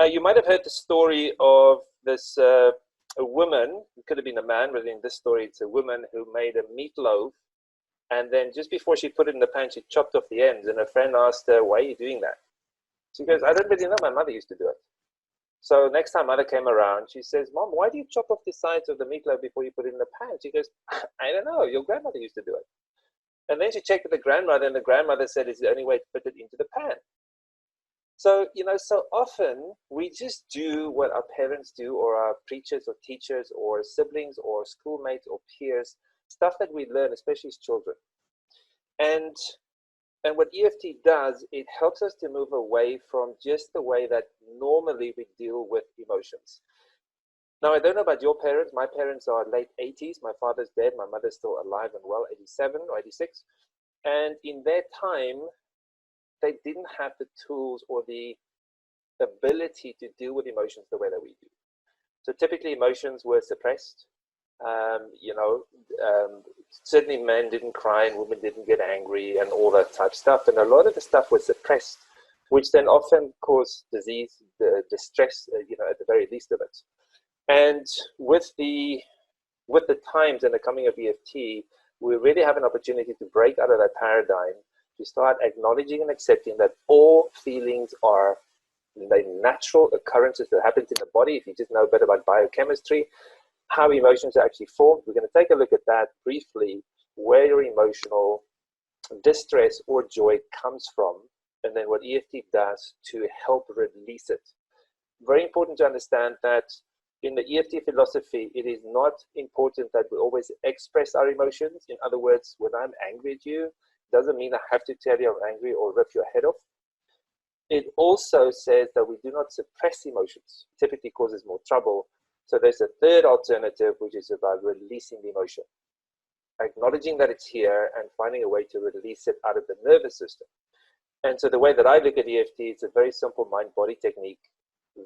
You might have heard the story of this a woman, it could have been a man, but in this story it's a woman who made a meatloaf, and then just before she put it in the pan, she chopped off the ends, and her friend asked her, why are you doing that? She goes, I don't really know, my mother used to do it. So next time mother came around, she says, Mom, why do you chop off the sides of the meatloaf before you put it in the pan? She goes, I don't know, your grandmother used to do it. And then she checked with the grandmother, and the grandmother said it's the only way to put it into the pan. So, so often we just do what our parents do, or our preachers or teachers or siblings or schoolmates or peers, stuff that we learn, especially as children. And what EFT does, it helps us to move away from just the way that normally we deal with emotions. Now, I don't know about your parents. My parents are late 80s. My father's dead. My mother's still alive and well, 87 or 86. And in their time, they didn't have the tools or the ability to deal with emotions the way that we do. So typically emotions were suppressed. Certainly men didn't cry and women didn't get angry and all that type of stuff. And a lot of the stuff was suppressed, which then often caused disease, distress, at the very least of it. And with the times and the coming of EFT, we really have an opportunity to break out of that paradigm, to start acknowledging and accepting that all feelings are the natural occurrences that happen in the body. If you just know a bit about biochemistry, how emotions are actually formed, we're going to take a look at that briefly, where your emotional distress or joy comes from, and then what EFT does to help release it. Very important to understand that in the EFT philosophy, it is not important that we always express our emotions. In other words, when I'm angry at you, doesn't mean I have to tell you I'm angry or rip your head off. It also says that we do not suppress emotions. It typically causes more trouble. So there's a third alternative, which is about releasing the emotion, acknowledging that it's here and finding a way to release it out of the nervous system. And so the way that I look at EFT, it's a very simple mind-body technique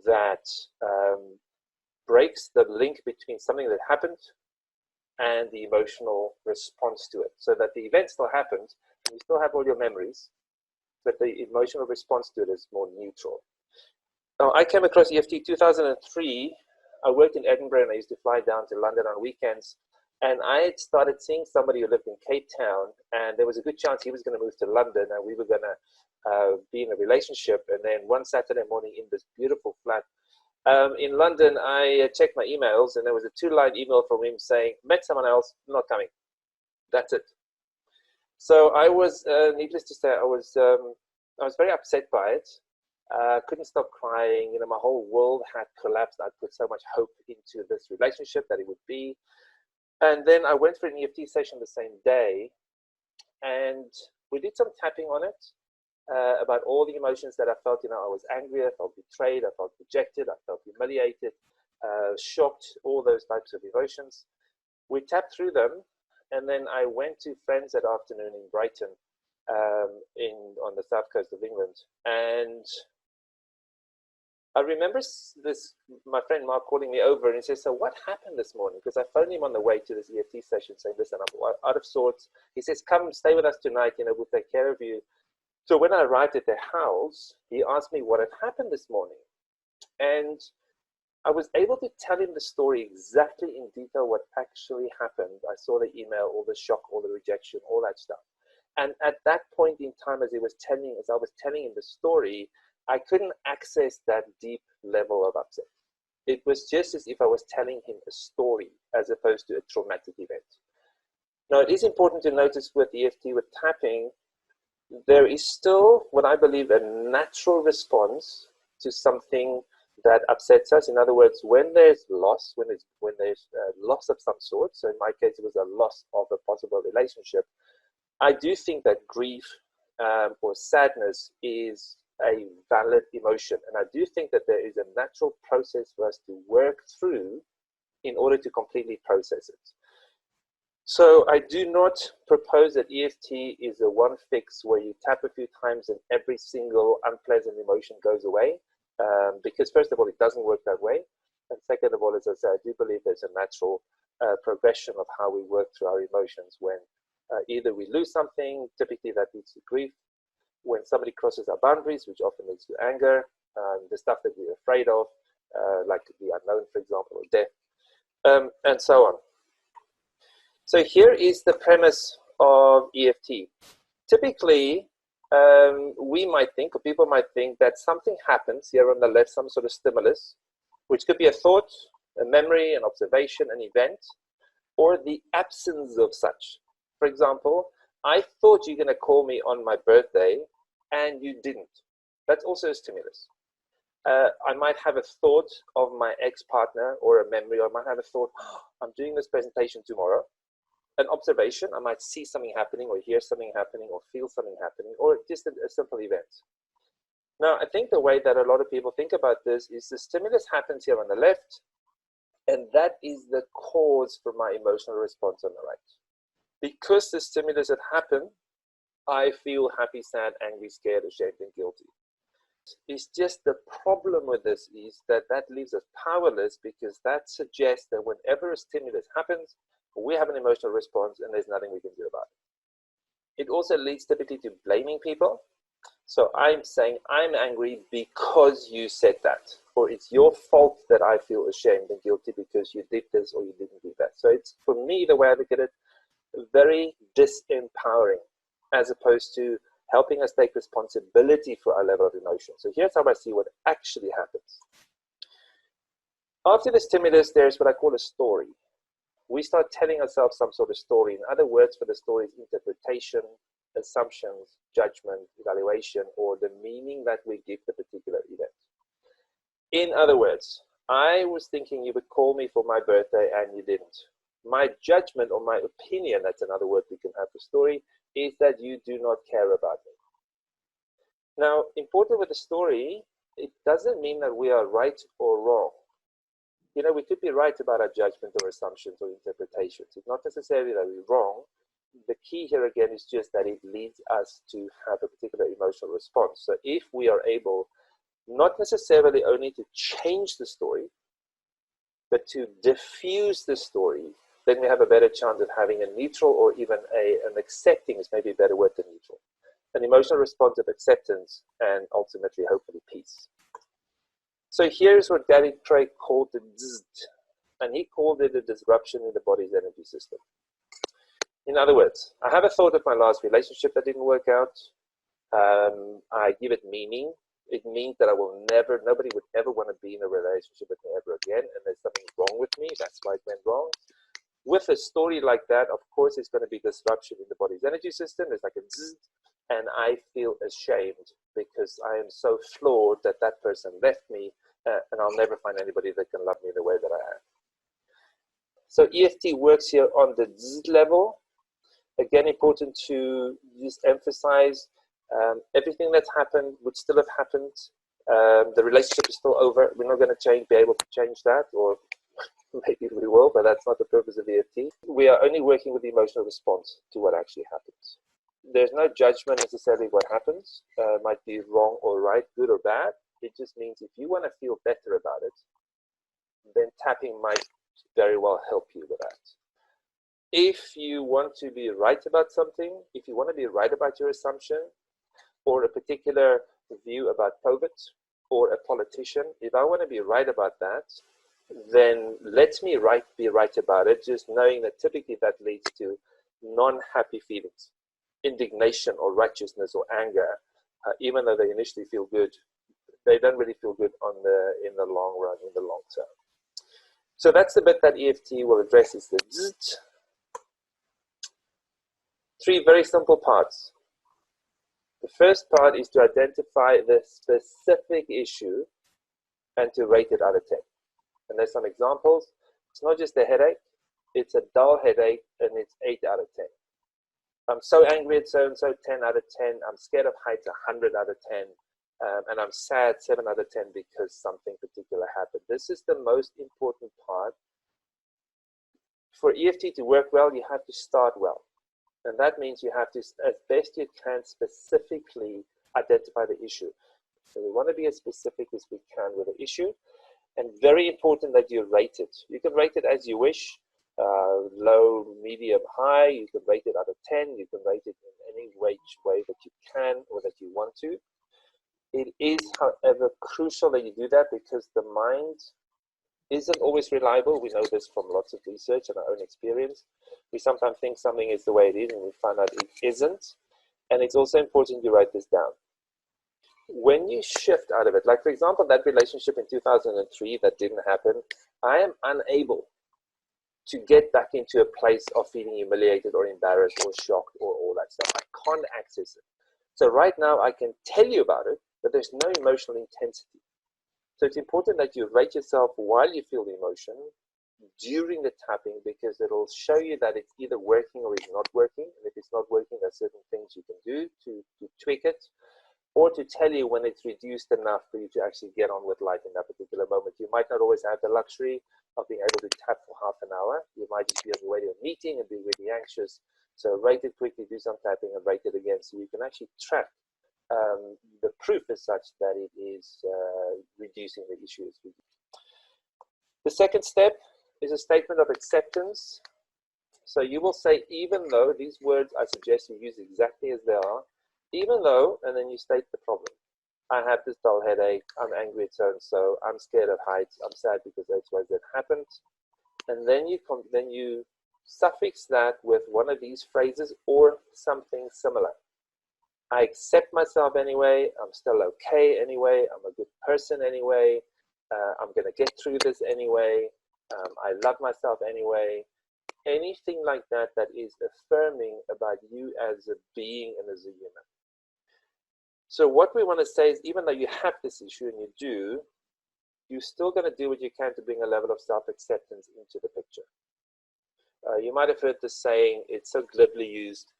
that breaks the link between something that happened and the emotional response to it, so that the event still happened, and you still have all your memories, but the emotional response to it is more neutral. Now, I came across EFT 2003. I worked in Edinburgh, and I used to fly down to London on weekends, and I had started seeing somebody who lived in Cape Town, and there was a good chance he was going to move to London, and we were going to be in a relationship. And then one Saturday morning in this beautiful flat in London, I checked my emails, and there was a 2-line email from him saying, met someone else, not coming. That's it. So I was, needless to say, I was very upset by it. Couldn't stop crying. My whole world had collapsed. I put so much hope into this relationship that it would be. And then I went for an EFT session the same day, and we did some tapping on it about all the emotions that I felt. I was angry, I felt betrayed, I felt rejected, I felt humiliated, shocked, all those types of emotions. We tapped through them, and then I went to friends that afternoon in Brighton, on the south coast of England. And I remember my friend Mark calling me over, and he says, so what happened this morning? Because I phoned him on the way to this EFT session saying, listen, I'm out of sorts. He says, come stay with us tonight, we'll take care of you. So when I arrived at their house, he asked me what had happened this morning. And I was able to tell him the story exactly in detail what actually happened. I saw the email, all the shock, all the rejection, all that stuff. And at that point in time, as I was telling him the story, I couldn't access that deep level of upset. It was just as if I was telling him a story as opposed to a traumatic event. Now, it is important to notice with EFT, with tapping, there is still what I believe a natural response to something that upsets us. In other words, when there's loss, when there's loss of some sort, so in my case, it was a loss of a possible relationship, I do think that grief or sadness is a valid emotion. And I do think that there is a natural process for us to work through in order to completely process it. So I do not propose that EFT is a one fix where you tap a few times and every single unpleasant emotion goes away. Because first of all, it doesn't work that way. And second of all, as I say, I do believe there's a natural progression of how we work through our emotions when either we lose something, typically that leads to grief, when somebody crosses our boundaries, which often leads to anger, the stuff that we're afraid of, like the unknown, for example, or death, and so on. So here is the premise of EFT. Typically, we might think, or people might think, that something happens here on the left, some sort of stimulus, which could be a thought, a memory, an observation, an event, or the absence of such. For example, I thought you're going to call me on my birthday, and you didn't. That's also a stimulus. I might have a thought of my ex-partner, or a memory, or I might have a thought, oh, I'm doing this presentation tomorrow. An observation, I might see something happening, or hear something happening, or feel something happening, or just a simple event. Now, I think the way that a lot of people think about this is the stimulus happens here on the left, and that is the cause for my emotional response on the right. Because the stimulus had happened, I feel happy, sad, angry, scared, ashamed, and guilty. It's just the problem with this is that that leaves us powerless, because that suggests that whenever a stimulus happens, we have an emotional response and there's nothing we can do about it. It also leads typically to blaming people. So I'm saying I'm angry because you said that, or it's your fault that I feel ashamed and guilty because you did this or you didn't do that. So it's, for me, the way I look at it, very disempowering, as opposed to helping us take responsibility for our level of emotion. So here's how I see what actually happens. After the stimulus, there's what I call a story. We start telling ourselves some sort of story. In other words for the story is interpretation, assumptions, judgment, evaluation, or the meaning that we give the particular event. In other words, I was thinking you would call me for my birthday and you didn't. My judgment or my opinion, that's another word we can have for story, is that you do not care about me. Now, important with the story, it doesn't mean that we are right or wrong. You know, we could be right about our judgment or assumptions or interpretations. It's not necessarily that we're wrong. The key here again is just that it leads us to have a particular emotional response. So if we are able not necessarily only to change the story, but to diffuse the story, then we have a better chance of having a neutral, or even an accepting is maybe a better word than neutral. An emotional response of acceptance and ultimately, hopefully, peace. So here's what Gary Craig called the zzz, and he called it a disruption in the body's energy system. In other words, I have a thought of my last relationship that didn't work out. I give it meaning. It means that I will never, nobody would ever want to be in a relationship with me ever again, and there's something wrong with me. That's why it went wrong. With a story like that, of course, there's going to be disruption in the body's energy system. It's like a zzz, and I feel ashamed because I am so flawed that that person left me, and I'll never find anybody that can love me the way that I am. So EFT works here on the zzz level. Again, important to just emphasize, everything that's happened would still have happened. The relationship is still over. We're not going to be able to change that, or maybe we will, but that's not the purpose of EFT. We are only working with the emotional response to what actually happens. There's no judgment necessarily what happens. Might be wrong or right, good or bad. It just means if you want to feel better about it, then tapping might very well help you with that. If you want to be right about something, if you want to be right about your assumption, or a particular view about COVID, or a politician, if I want to be right about that, then let me be right about it, just knowing that typically that leads to non-happy feelings, indignation or righteousness or anger, even though they initially feel good, they don't really feel good in the long run, in the long term. So that's the bit that EFT will address, is the zzz. 3 very simple parts. The first part is to identify the specific issue and to rate it out of 10. And there's some examples. It's not just a headache, it's a dull headache, and it's 8 out of 10. I'm so angry at so-and-so, 10 out of 10. I'm scared of heights, 100 out of 10. And I'm sad, 7 out of 10, because something particular happened. This is the most important part. For EFT to work well, you have to start well. And that means you have to, as best you can, specifically identify the issue. So we want to be as specific as we can with the issue. And very important that you rate it. You can rate it as you wish, low, medium, high. You can rate it out of 10. You can rate it in any way that you can or that you want to. It is, however, crucial that you do that because the mind isn't always reliable. We know this from lots of research and our own experience. We sometimes think something is the way it is and we find out it isn't. And it's also important you write this down. When you shift out of it, like for example, that relationship in 2003 that didn't happen, I am unable to get back into a place of feeling humiliated or embarrassed or shocked or all that stuff. I can't access it. So right now I can tell you about it, but there's no emotional intensity. So it's important that you rate yourself while you feel the emotion during the tapping, because it'll show you that it's either working or it's not working. And if it's not working, there's certain things you can do to tweak it, or to tell you when it's reduced enough for you to actually get on with life in that particular moment. You might not always have the luxury of being able to tap for half an hour. You might just be on your way to a meeting and be really anxious. So rate it quickly, do some tapping and rate it again so you can actually track the proof is such that it is reducing the issues. The second step is a statement of acceptance. So you will say, even though, these words I suggest you use exactly as they are, even though, and then you state the problem. I have this dull headache, I'm angry at so-and-so, I'm scared of heights, I'm sad because XYZ happened. And then you suffix that with one of these phrases or something similar. I accept myself anyway, I'm still okay anyway, I'm a good person anyway, I'm going to get through this anyway, I love myself anyway. Anything like that that is affirming about you as a being and as a human. So what we want to say is, even though you have this issue and you do, you're still going to do what you can to bring a level of self-acceptance into the picture. You might have heard the saying, it's so glibly used,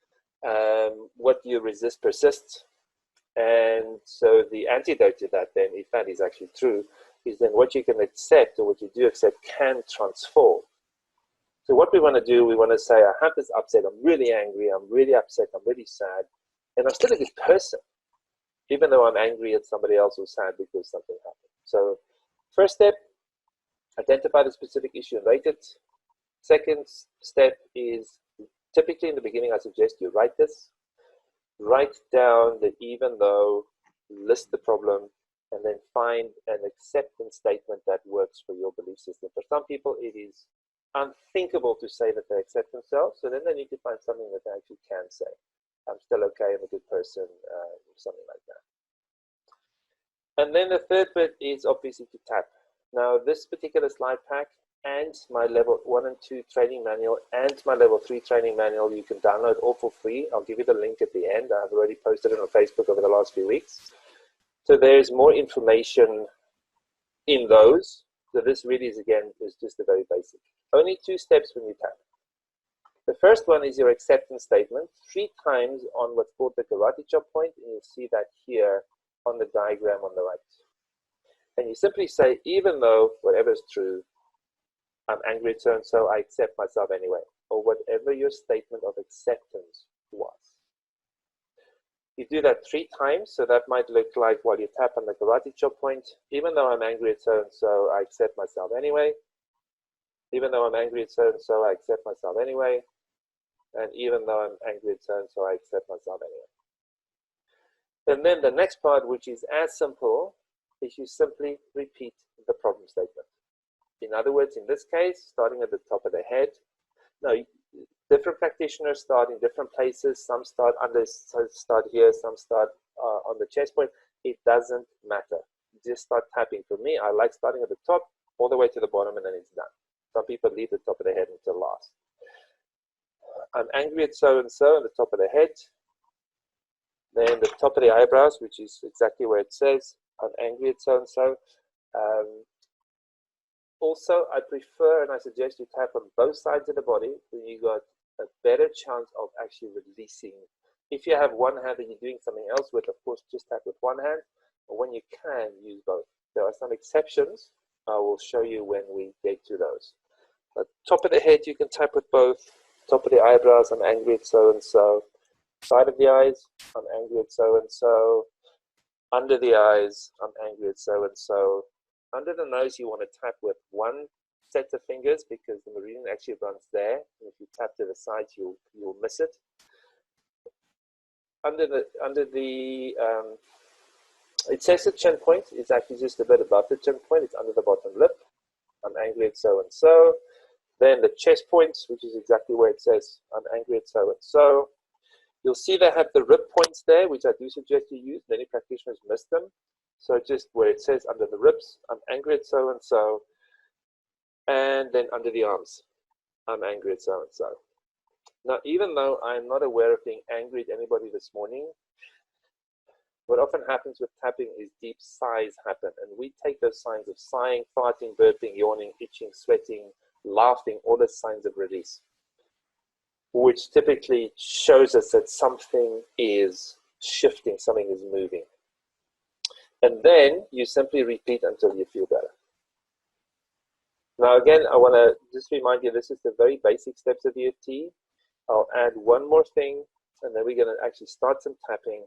what you resist persists. And so the antidote to that then, if that is actually true, is then what you can accept or what you do accept can transform. So what we want to do, we want to say, I have this upset, I'm really angry, I'm really upset, I'm really sad, and I'm still a good person, even though I'm angry at somebody else who's sad because something happened. So first step, identify the specific issue and rate it. Second step is, typically in the beginning, I suggest you write this. Write down the even though, list the problem, and then find an acceptance statement that works for your belief system. For some people, it is unthinkable to say that they accept themselves, so then they need to find something that they actually can say. I'm still okay, I'm a good person, something like that. And then the third bit is obviously to tap. Now, this particular slide pack and my level 1 and 2 training manual and my level 3 training manual, you can download all for free. I'll give you the link at the end. I've already posted it on Facebook over the last few weeks. So there's more information in those. So this really is, again, is just the very basic. Only 2 steps when you tap. The first one is your acceptance statement, 3 times on what's called the karate chop point, and you'll see that here on the diagram on the right. And you simply say, even though whatever is true, I'm angry at so-and-so, I accept myself anyway, or whatever your statement of acceptance was. You do that 3 times, so that might look like while you tap on the karate chop point, even though I'm angry at so-and-so, I accept myself anyway. Even though I'm angry at so-and-so, I accept myself anyway. And even though I'm angry at so-and-so, I accept myself anyway. And then the next part, which is as simple, is you simply repeat the problem statement. In other words, in this case, starting at the top of the head. Now, different practitioners start in different places. Some start here, some start on the chest point. It doesn't matter. Just start tapping. For me, I like starting at the top, all the way to the bottom, and then it's done. Some people leave the top of the head until last. I'm angry at so-and-so on the top of the head. Then the top of the eyebrows, which is exactly where it says, I'm angry at so-and-so. Also, I prefer and I suggest you tap on both sides of the body, then you got a better chance of actually releasing. If you have one hand that you're doing something else with, of course, just tap with one hand, or when you can, use both. There are some exceptions. I will show you when we get to those. But top of the head, you can tap with both. Top of the eyebrows, I'm angry at so-and-so. Side of the eyes, I'm angry at so-and-so. Under the eyes, I'm angry at so-and-so. Under the nose, you want to tap with one set of fingers because the meridian actually runs there. And if you tap to the sides, you'll miss it. Under the It says the chin point is actually just a bit above the chin point. It's under the bottom lip. I'm angry at so-and-so. Then the chest point, which is exactly where it says, I'm angry at so-and-so. You'll see they have the rib points there, which I do suggest you use. Many practitioners miss them. So just where it says under the ribs, I'm angry at so-and-so. And then under the arms, I'm angry at so-and-so. Now, even though I'm not aware of being angry at anybody this morning, what often happens with tapping is deep sighs happen. And we take those signs of sighing, farting, burping, yawning, itching, sweating, laughing, all the signs of release, which typically shows us that something is shifting, something is moving. And then you simply repeat until you feel better. Now, again, I want to just remind you, this is the very basic steps of EFT. I'll add one more thing, and then we're going to actually start some tapping.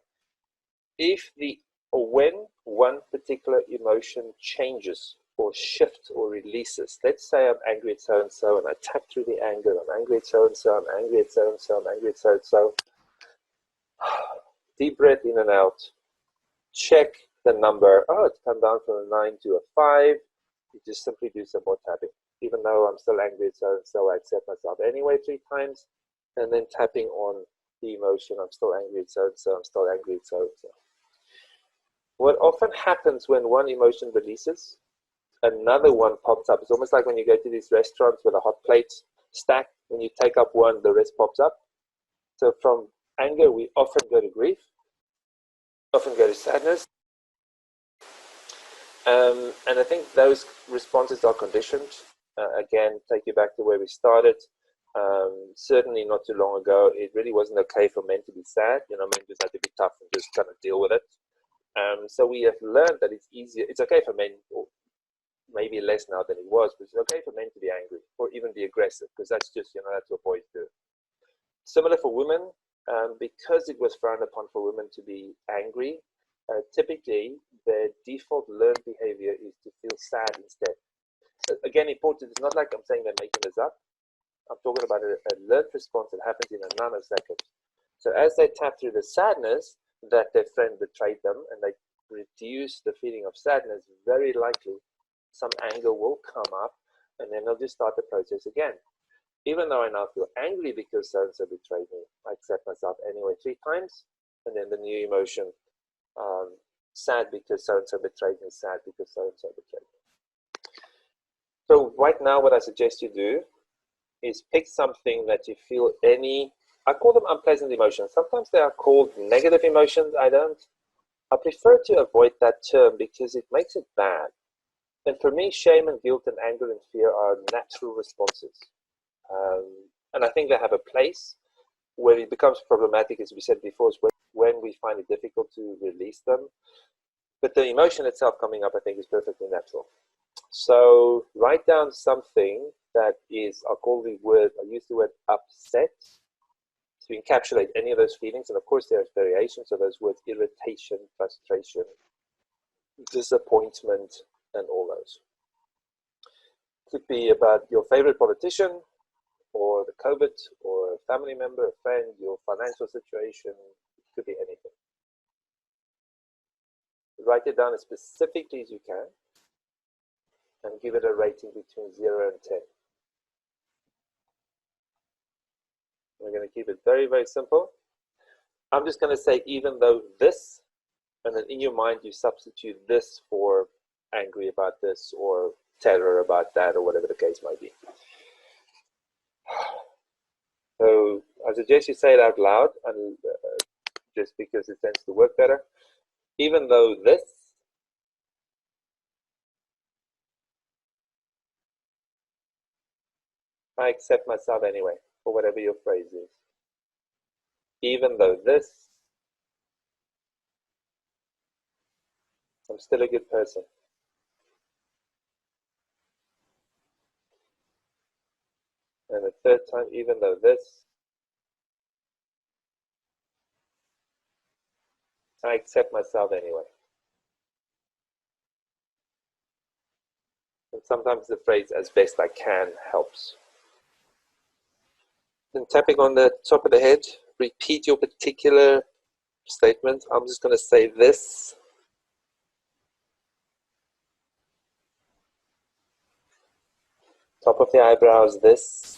When one particular emotion changes or shifts or releases, let's say I'm angry at so-and-so, and I tap through the anger, I'm angry at so-and-so, I'm angry at so-and-so, I'm angry at so-and-so. Deep breath in and out. Check the number. Oh, it's come down from a 9 to a 5. You just simply do some more tapping. Even though I'm still angry at so-and-so, I accept myself anyway 3 times. And then tapping on the emotion. I'm still angry at so-and-so, I'm still angry at so-and-so. What often happens when one emotion releases, another one pops up. It's almost like when you go to these restaurants with a hot plate stack. When you take up one, the rest pops up. So from anger, we often go to grief, often go to sadness. And I think those responses are conditioned. Again, take you back to where we started. Certainly not too long ago, it really wasn't okay for men to be sad. You know, men just had to be tough and just kind of deal with it. So we have learned that it's easier. It's okay for men, or maybe less now than it was, but it's okay for men to be angry or even be aggressive, because that's just, you know, that's what boys do. Similar for women, because it was frowned upon for women to be angry, typically their default learned behavior is to feel sad instead. Again, important, it's not like I'm saying they're making this up. I'm talking about a learned response that happens in a nanosecond. So as they tap through the sadness that their friend betrayed them and they reduce the feeling of sadness, very likely some anger will come up, and then they'll just start the process again. Even though I now feel angry because so-and-so betrayed me, I accept myself anyway 3 times, and then the new emotion, sad because so-and-so betrayed me, sad because so-and-so betrayed me. So right now what I suggest you do is pick something that you feel I call them unpleasant emotions. Sometimes they are called negative emotions. I prefer to avoid that term because it makes it bad. And for me, shame and guilt and anger and fear are natural responses. And I think they have a place. Where it becomes problematic, as we said before, is when we find it difficult to release them. But the emotion itself coming up, I think, is perfectly natural. So write down something that is, I use the word upset to encapsulate any of those feelings. And of course, there's variations of those words: irritation, frustration, disappointment, and all those. Could be about your favorite politician, or the COVID, or a family member, a friend, your financial situation. It could be anything. Write it down as specifically as you can and give it a rating between 0 and 10. We're going to keep it very, very simple. I'm just going to say, even though this, and then in your mind you substitute this for angry about this, or terror about that, or whatever the case might be. So I suggest you say it out loud, and just because it tends to work better. Even though this, I accept myself anyway, or whatever your phrase is. Even though this, I'm still a good person. And the third time, even though this, I accept myself anyway. And sometimes the phrase "as best I can" helps. Then tapping on the top of the head, repeat your particular statement. I'm just going to say this. Top of the eyebrows, this.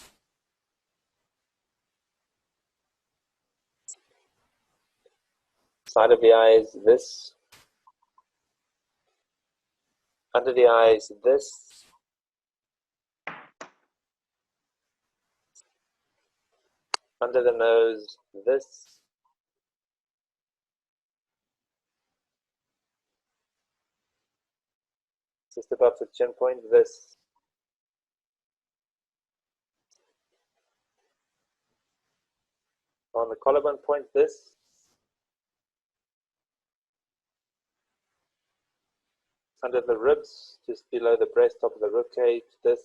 Side of the eyes, this. Under the eyes, this. Under the nose, this. Just above the chin point, this. On the collarbone point, this. Under the ribs, just below the breast, top of the rib cage, this.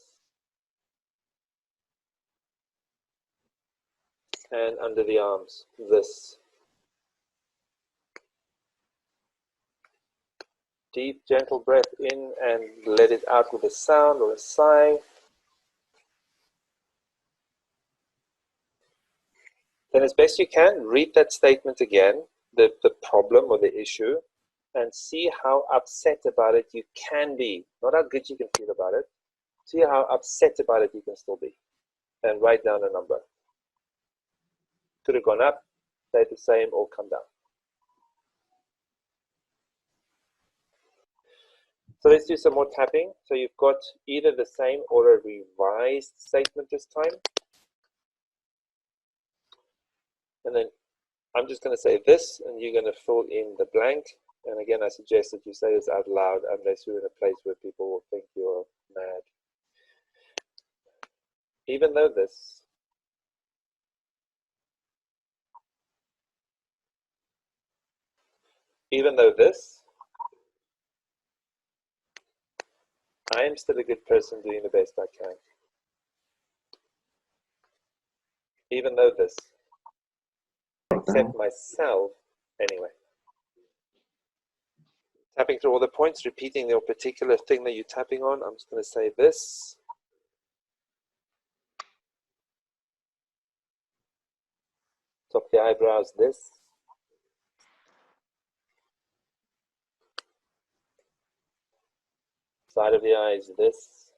And under the arms, this. Deep, gentle breath in and let it out with a sound or a sigh. Then as best you can, read that statement again, the problem or the issue, and see how upset about it you can be. Not how good you can feel about it. See how upset about it you can still be. And write down a number. Could have gone up, stayed the same, or come down. So let's do some more tapping. So you've got either the same or a revised statement this time. And then I'm just going to say this, and you're going to fill in the blank. And again, I suggest that you say this out loud unless you're in a place where people will think you're mad. Even though this. Even though this. I am still a good person doing the best I can. Even though this. Accept myself anyway. Tapping through all the points, repeating your particular thing that you're tapping on. I'm just going to say this. Top of the eyebrows, this. Side of the eyes, this.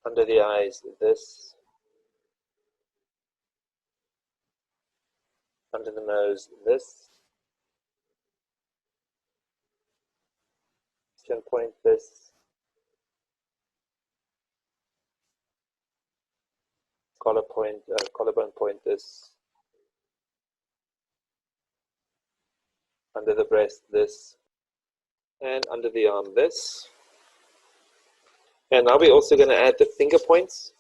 Under the eyes, this. Under the nose, this. Chin point, this. Collarbone point, this. Under the breast, this. And under the arm, this. And now we're also going to add the finger points.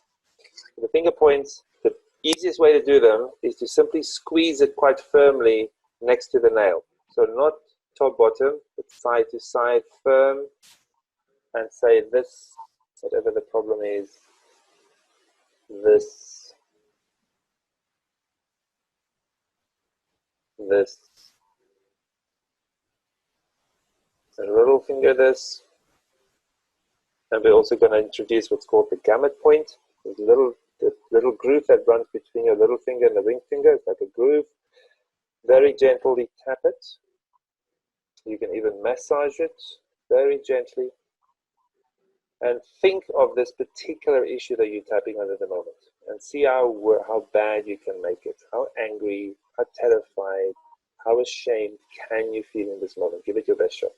The finger points, the easiest way to do them is to simply squeeze it quite firmly next to the nail. So not top bottom, but side to side, firm, and say this, whatever the problem is, this, this, and little finger this. And we're also going to introduce what's called the gamut point. The little groove that runs between your little finger and the ring finger. It's like a groove. Very gently tap it. You can even massage it very gently. And think of this particular issue that you're tapping on at the moment. And see how bad you can make it. How angry, how terrified, how ashamed can you feel in this moment. Give it your best shot.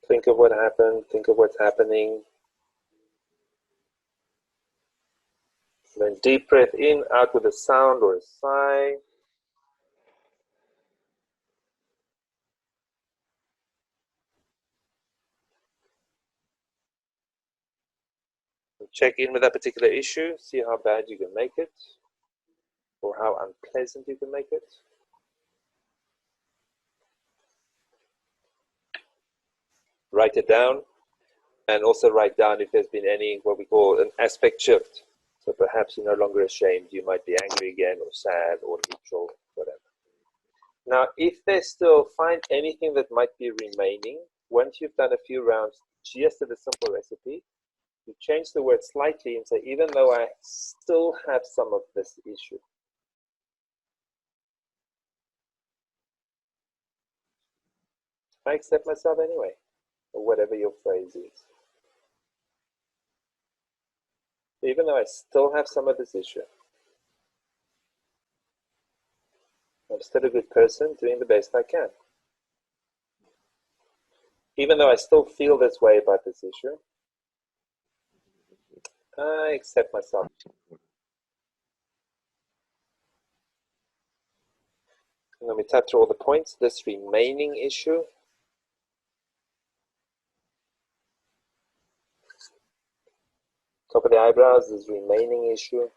Think of what happened. Think of what's happening. Then deep breath in, out with a sound or a sigh. Check in with that particular issue. See how bad you can make it. Or how unpleasant you can make it. Write it down. And also write down if there's been any, what we call an aspect shift. So perhaps you're no longer ashamed. You might be angry again or sad or neutral, whatever. Now, if there's still, find anything that might be remaining. Once you've done a few rounds, just of a simple recipe, you change the word slightly and say, even though I still have some of this issue. I accept myself anyway, or whatever your phrase is. Even though I still have some of this issue, I'm still a good person doing the best I can. Even though I still feel this way about this issue, I accept myself. And let me tap through all the points. This remaining issue, top of the eyebrows, this remaining issue.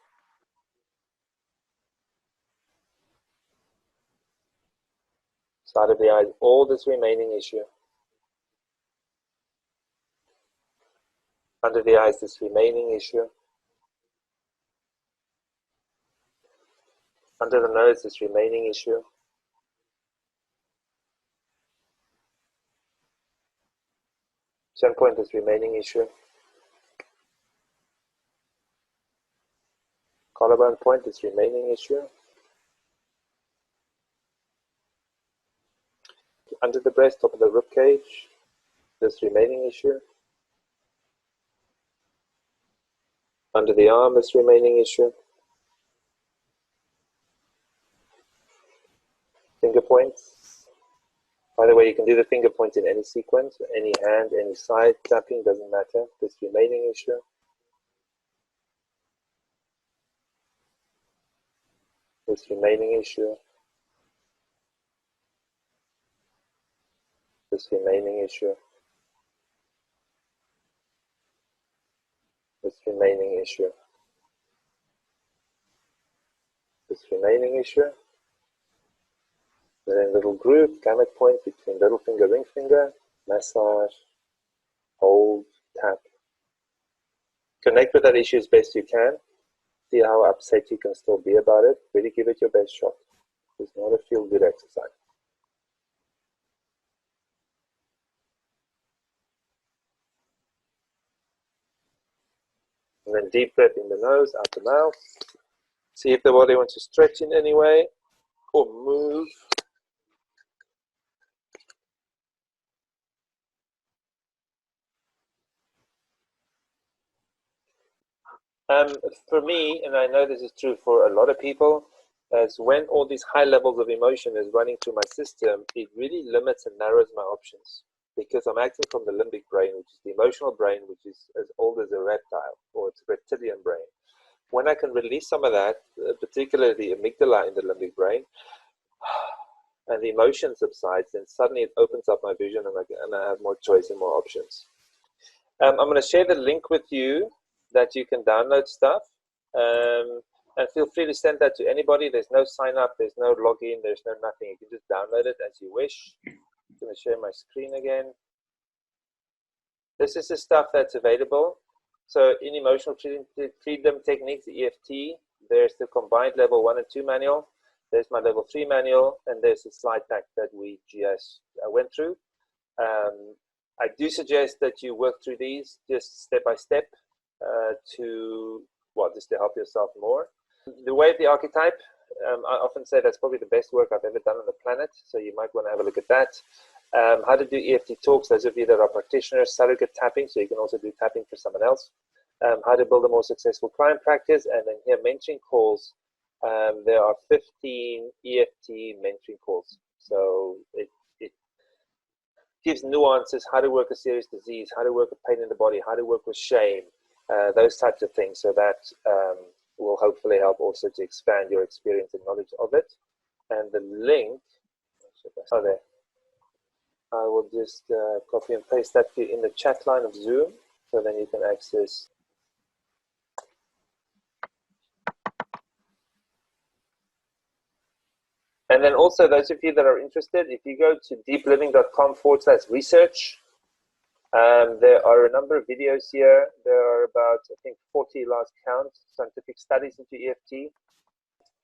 Side of the eyes, all this remaining issue. Under the eyes, this remaining issue. Under the nose, this remaining issue. Chin point, this remaining issue. Collarbone point, this remaining issue. Under the breast, top of the rib cage, this remaining issue. Under the arm, this remaining issue. Finger points. By the way, you can do the finger points in any sequence, any hand, any side, tapping, doesn't matter. This remaining issue. This remaining issue. This remaining issue. This remaining issue. This remaining issue. And then little groove, gamut point between little finger, ring finger, massage, hold, tap. Connect with that issue as best you can. See how upset you can still be about it. Really give it your best shot. It's not a feel-good exercise. And then deep breath in the nose, out the mouth. See if the body wants to stretch in any way or move. For me, and I know this is true for a lot of people, as when all these high levels of emotion is running through my system, it really limits and narrows my options, because I'm acting from the limbic brain, which is the emotional brain, which is as old as a reptile, or it's a reptilian brain. When I can release some of that, particularly the amygdala in the limbic brain, and the emotion subsides, then suddenly it opens up my vision, and I have more choice and more options. I'm going to share the link with you that you can download stuff, and feel free to send that to anybody. There's no sign up, there's no login, there's no nothing. You can just download it as you wish. I'm going to share my screen again. This is the stuff that's available. So in emotional freedom techniques, EFT, there's the combined level 1 and 2 manual. There's my level 3 manual, and there's the slide pack that we just went through. I do suggest that you work through these just step by step just to help yourself more. The way of the archetype, I often say that's probably the best work I've ever done on the planet, so you might want to have a look at that. How to do EFT talks, those of you that are practitioners, surrogate tapping, so you can also do tapping for someone else. How to build a more successful client practice, and then here mentoring calls. There are 15 EFT mentoring calls, so it gives nuances, how to work a serious disease, how to work with pain in the body, how to work with shame, those types of things. So that will hopefully help also to expand your experience and knowledge of it. And the link, oh there, I will just copy and paste that to you in the chat line of Zoom, so then you can access. And then also, those of you that are interested, if you go to deepliving.com/research, there are a number of videos here. There are about, I think, 40 last count, scientific studies into EFT.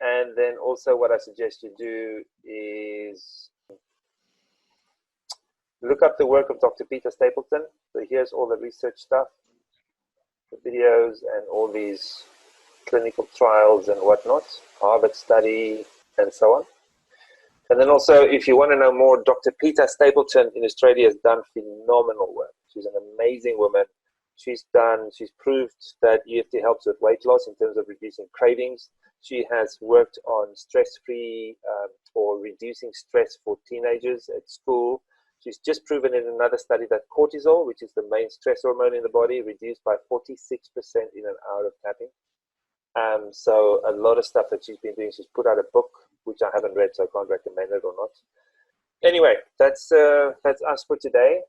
And then also what I suggest you do is look up the work of Dr. Peter Stapleton. So here's all the research stuff, the videos, and all these clinical trials and whatnot, Harvard study, and so on. And then also, if you want to know more, Dr. Peter Stapleton in Australia has done phenomenal work. She's an amazing woman. She's proved that EFT helps with weight loss in terms of reducing cravings. She has worked on stress-free or reducing stress for teenagers at school. She's just proven in another study that cortisol, which is the main stress hormone in the body, reduced by 46% in an hour of tapping. So a lot of stuff that she's been doing. She's put out a book, which I haven't read, so I can't recommend it or not. Anyway, that's us for today.